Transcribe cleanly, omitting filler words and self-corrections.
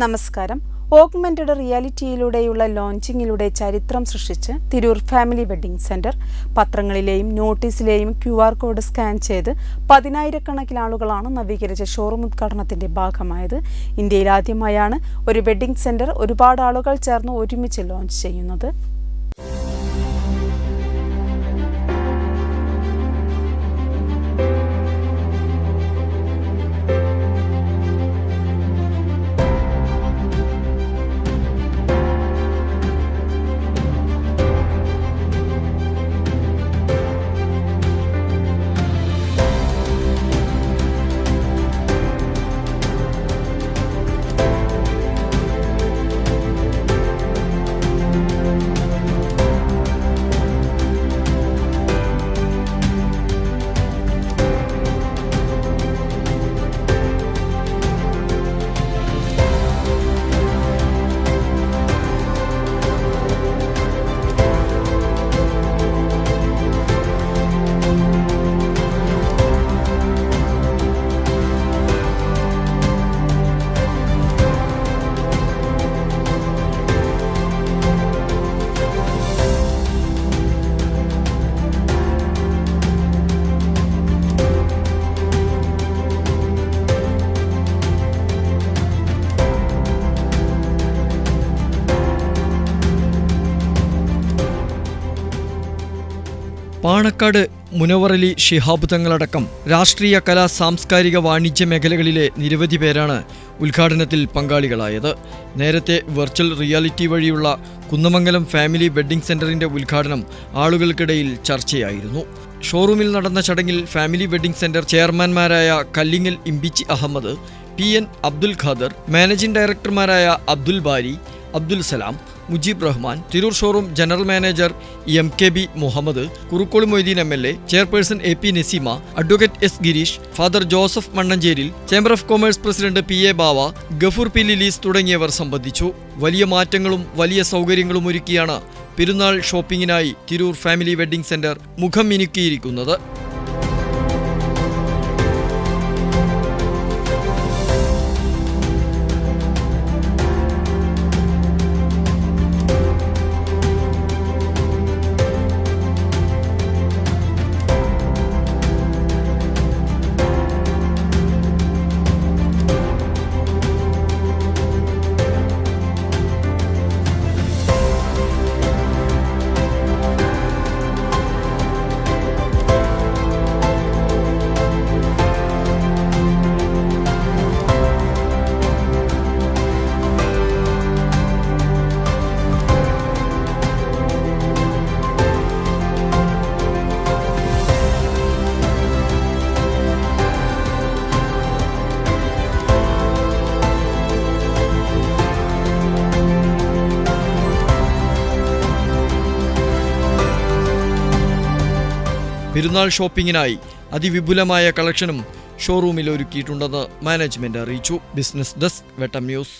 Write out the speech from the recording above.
നമസ്കാരം. ഓഗ്മെന്റഡ് റിയാലിറ്റിയിലൂടെയുള്ള ലോഞ്ചിങ്ങിലൂടെ ചരിത്രം സൃഷ്ടിച്ച് തിരൂർ ഫാമിലി വെഡ്ഡിംഗ് സെന്റർ പത്രങ്ങളിലെയും നോട്ടീസിലെയും QR കോഡ് സ്കാൻ ചെയ്ത് 10,000-കണക്കിന് ആളുകളാണ് നവീകരിച്ച ഷോറൂം ഉദ്ഘാടനത്തിന്റെ ഭാഗമായത്. ഇന്ത്യയിൽ ആദ്യമായാണ് ഒരു വെഡ്ഡിംഗ് സെന്റർ ഒരുപാട് ആളുകൾ ചേർന്ന് ഒരുമിച്ച് ലോഞ്ച് ചെയ്യുന്നത്. പാണക്കാട് മുനവറലി ശിഹാബ് തങ്ങളടക്കം രാഷ്ട്രീയ, കലാ, സാംസ്കാരിക, വാണിജ്യ മേഖലകളിലെ നിരവധി പേരാണ് ഉദ്ഘാടനത്തിൽ പങ്കാളികളായത്. നേരത്തെ വെർച്വൽ റിയാലിറ്റി വഴിയുള്ള കുന്നമംഗലം ഫാമിലി വെഡ്ഡിംഗ് സെന്ററിന്റെ ഉദ്ഘാടനം ആളുകൾക്കിടയിൽ ചർച്ചയായിരുന്നു. ഷോറൂമിൽ നടന്ന ചടങ്ങിൽ ഫാമിലി വെഡ്ഡിംഗ് സെന്റർ ചെയർമാൻമാരായ കല്ലിങ്ങൽ ഇമ്പിച്ചി അഹമ്മദ്, PN അബ്ദുൽ ഖാദർ, മാനേജിംഗ് ഡയറക്ടർമാരായ Abdul Bari, Abdul Salam, Mujeeb Rahman, Tirur showroom general manager MKB Muhammad, Kurukkoli Moideen MLA, chairperson AP Naseema, advocate S Gireesh, father Joseph Mannancheril, chamber of commerce president PA Bava, Gafoor P Lilies തുടങ്ങിയവർ സംബന്ധിച്ചു. വലിയ മാറ്റങ്ങളും വലിയ സൗകര്യങ്ങളും ഒരുക്കിയാണ് പെരുന്നാൾ ഷോപ്പിംഗിനായി തിരൂർ ഫാമിലി വെഡ്ഡിംഗ് സെന്റർ മുഖം മിനുക്കിയിരിക്കുന്നത്. പെരുന്നാൾ ഷോപ്പിംഗിനായി അതിവിപുലമായ കളക്ഷനും ഷോറൂമിൽ ഒരുക്കിയിട്ടുണ്ടെന്ന് മാനേജ്മെന്റ് അറിയിച്ചു. ബിസിനസ് ഡെസ്ക്, വെട്ടം ന്യൂസ്.